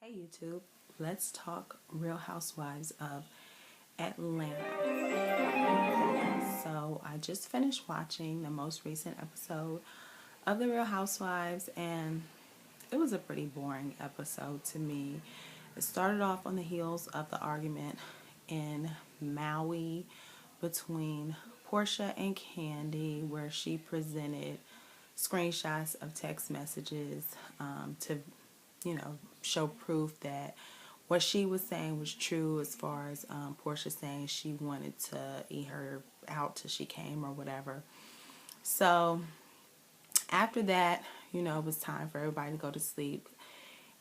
Hey YouTube, let's talk Real Housewives of Atlanta. So I just finished watching the most recent episode of the Real Housewives, and it was a pretty boring episode to me. It started off on the heels of the argument in Maui between Portia and Candy, where she presented screenshots of text messages to, show proof that what she was saying was true, as far as Portia saying she wanted to eat her out till she came or whatever. So after that, it was time for everybody to go to sleep.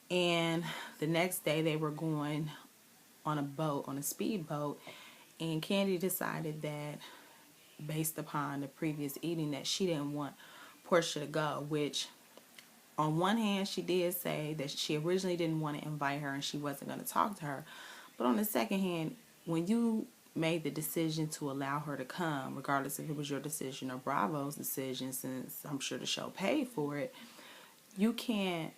And the next day they were going on a boat, on a speedboat, and Candy decided that, based upon the previous eating, that she didn't want Portia to go, which on one hand she did say that she originally didn't want to invite her and she wasn't going to talk to her. But on the second hand, when you made the decision to allow her to come, regardless if it was your decision or Bravo's decision, since I'm sure the show paid for it, you can't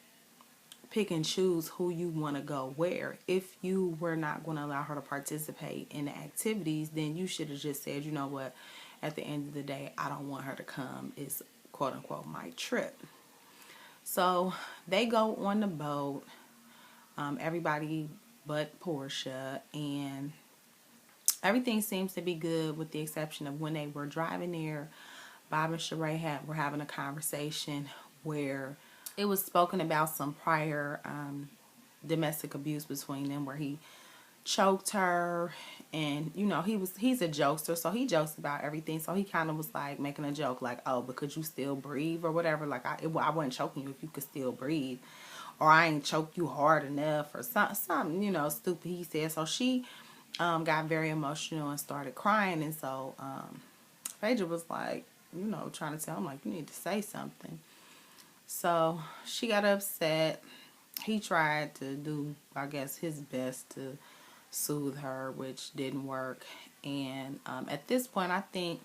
pick and choose who you want to go where. If you were not going to allow her to participate in the activities, then you should have just said, you know what, at the end of the day, I don't want her to come. It's quote unquote my trip. So they go on the boat, everybody but Portia, and everything seems to be good with the exception of when they were driving there. Bob and Sheree were having a conversation where it was spoken about some prior domestic abuse between them, where he choked her, and he's a jokester, so he jokes about everything. So he kind of was like making a joke like, oh, but could you still breathe or whatever, like I wasn't choking you if you could still breathe, or I ain't choked you hard enough, or something stupid he said. So she got very emotional and started crying, and so Phaedra was like, trying to tell him, like, you need to say something. So she got upset. He tried to do, I guess, his best to soothe her, which didn't work. And at this point, I think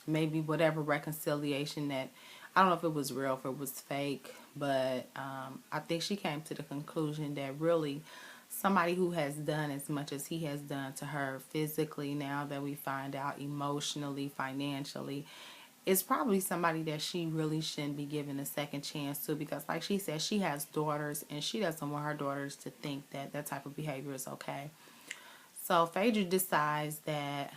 maybe whatever reconciliation that, I don't know if it was real, if it was fake, but I think she came to the conclusion that really somebody who has done as much as he has done to her physically, now that we find out emotionally, financially, is probably somebody that she really shouldn't be giving a second chance to, because like she said, she has daughters and she doesn't want her daughters to think that that type of behavior is okay. So Phaedra decides that,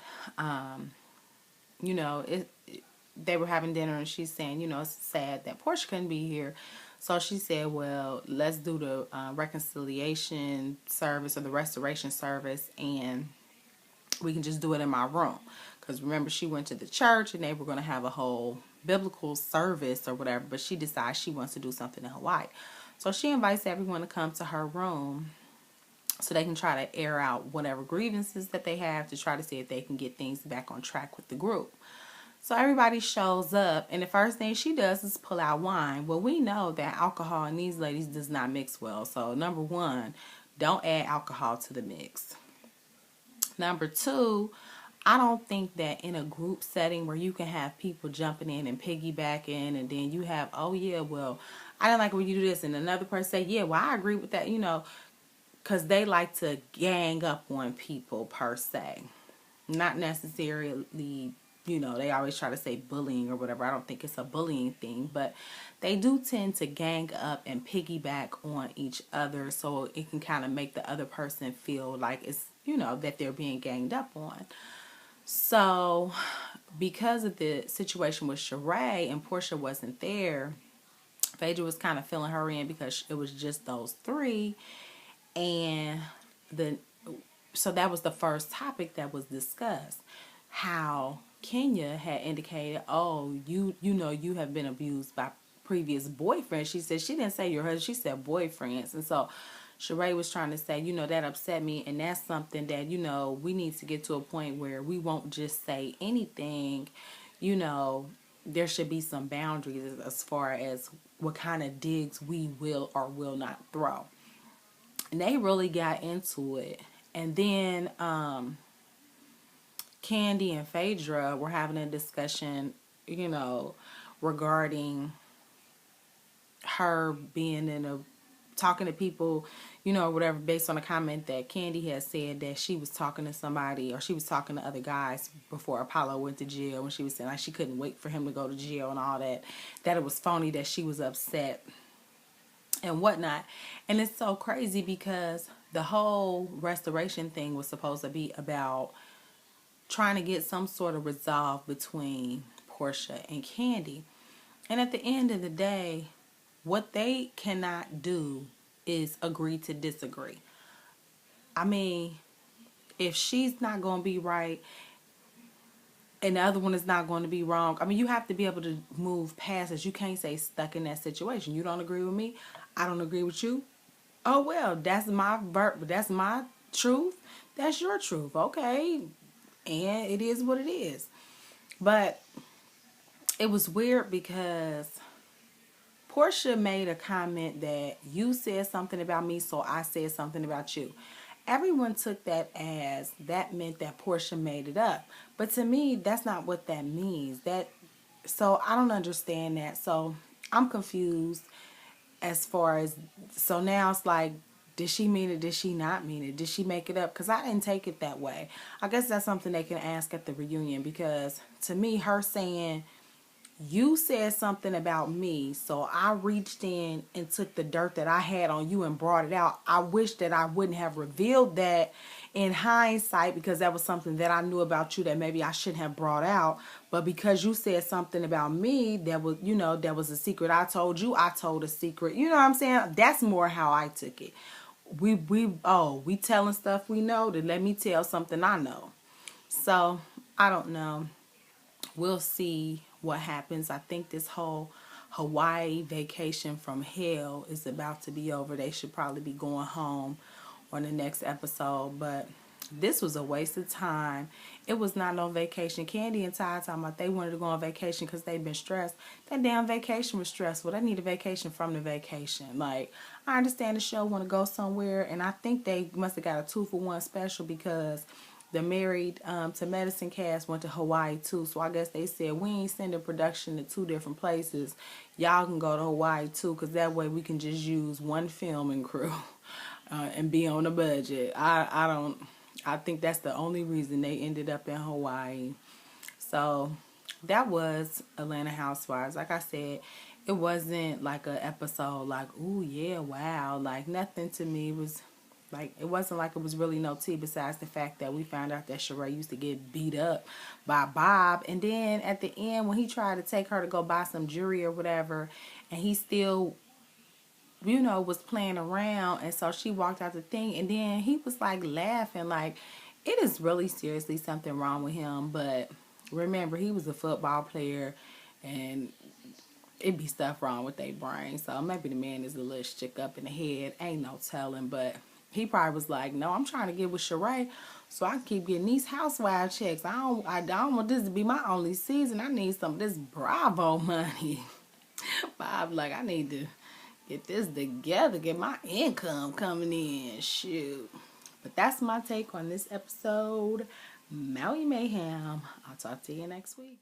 they were having dinner and she's saying, it's sad that Portia couldn't be here. So she said, well, let's do the reconciliation service or the restoration service, and we can just do it in my room. Because remember, she went to the church and they were going to have a whole biblical service or whatever, but she decides she wants to do something in Hawaii. So she invites everyone to come to her room so they can try to air out whatever grievances that they have, to try to see if they can get things back on track with the group. So everybody shows up, and the first thing she does is pull out wine. Well, we know that alcohol in these ladies does not mix well. So number one, don't add alcohol to the mix. Number two, I don't think that in a group setting where you can have people jumping in and piggybacking, and then you have, oh yeah, well, I don't like when you do this, and another person say, yeah, well, I agree with that, because they like to gang up on people per se. Not necessarily, they always try to say bullying or whatever. I don't think it's a bullying thing, but they do tend to gang up and piggyback on each other, so it can kind of make the other person feel like it's, that they're being ganged up on. So because of the situation with Sheree and Portia wasn't there, Phaedra was kind of filling her in because it was just those three. And so that was the first topic that was discussed. How Kenya had indicated, oh, you have been abused by previous boyfriends. She said she didn't say your husband, she said boyfriends. And so Sheree was trying to say, that upset me, and that's something that, we need to get to a point where we won't just say anything. There should be some boundaries as far as what kind of digs we will or will not throw. And they really got into it. And then Candy and Phaedra were having a discussion, regarding her being in a talking to people, you know, or whatever, based on a comment that Candy had said that she was talking to somebody, or she was talking to other guys before Apollo went to jail, when she was saying like she couldn't wait for him to go to jail and all that, that it was phony, that she was upset and whatnot. And it's so crazy because the whole restoration thing was supposed to be about trying to get some sort of resolve between Portia and Candy. And at the end of the day, what they cannot do is agree to disagree. I mean, if she's not going to be right and the other one is not going to be wrong, I mean, you have to be able to move past it. You can't stay stuck in that situation. You don't agree with me, I don't agree with you. Oh well, that's my truth. That's your truth. Okay. And it is what it is. But it was weird because Portia made a comment that you said something about me, so I said something about you. Everyone took that as that meant that Portia made it up. But to me, that's not what that means. So I don't understand that. So I'm confused as far as, so now it's like, did she mean it? Did she not mean it? Did she make it up? Because I didn't take it that way. I guess that's something they can ask at the reunion, because to me, her saying, you said something about me, so I reached in and took the dirt that I had on you and brought it out. I wish that I wouldn't have revealed that in hindsight, because that was something that I knew about you that maybe I shouldn't have brought out. But because you said something about me that was, you know, that was a secret I told you, I told a secret. You know what I'm saying? That's more how I took it. We telling stuff we know, then let me tell something I know. So I don't know. We'll see what happens. I think this whole Hawaii vacation from hell is about to be over. They should probably be going home on the next episode. But this was a waste of time. It was not no vacation. Candy and Ty talking about they wanted to go on vacation because they've been stressed. That damn vacation was stressful. They need a vacation from the vacation. Like, I understand the show want to go somewhere, and I think they must have got a 2-for-1 special, because the Married to Medicine cast went to Hawaii too. So I guess they said, we ain't sending production to 2 different places. Y'all can go to Hawaii too, because that way we can just use one filming crew and be on a budget. I think that's the only reason they ended up in Hawaii. So that was Atlanta Housewives. Like I said, it wasn't like an episode like, ooh, yeah, wow. Like, nothing to me was like, it wasn't like it was really no tea, besides the fact that we found out that Sheree used to get beat up by Bob. And then at the end, when he tried to take her to go buy some jewelry or whatever, and he still, you know, was playing around, and so she walked out the thing, and then he was like laughing. Like, it is really seriously something wrong with him. But remember, he was a football player, and it be stuff wrong with their brain. So maybe the man is a little shook up in the head. Ain't no telling. But he probably was like, no, I'm trying to get with Sheree so I can keep getting these housewife checks. I don't want this to be my only season. I need some of this Bravo money. Bob like, I need to get this together, get my income coming in. Shoot. But that's my take on this episode. Maui Mayhem. I'll talk to you next week.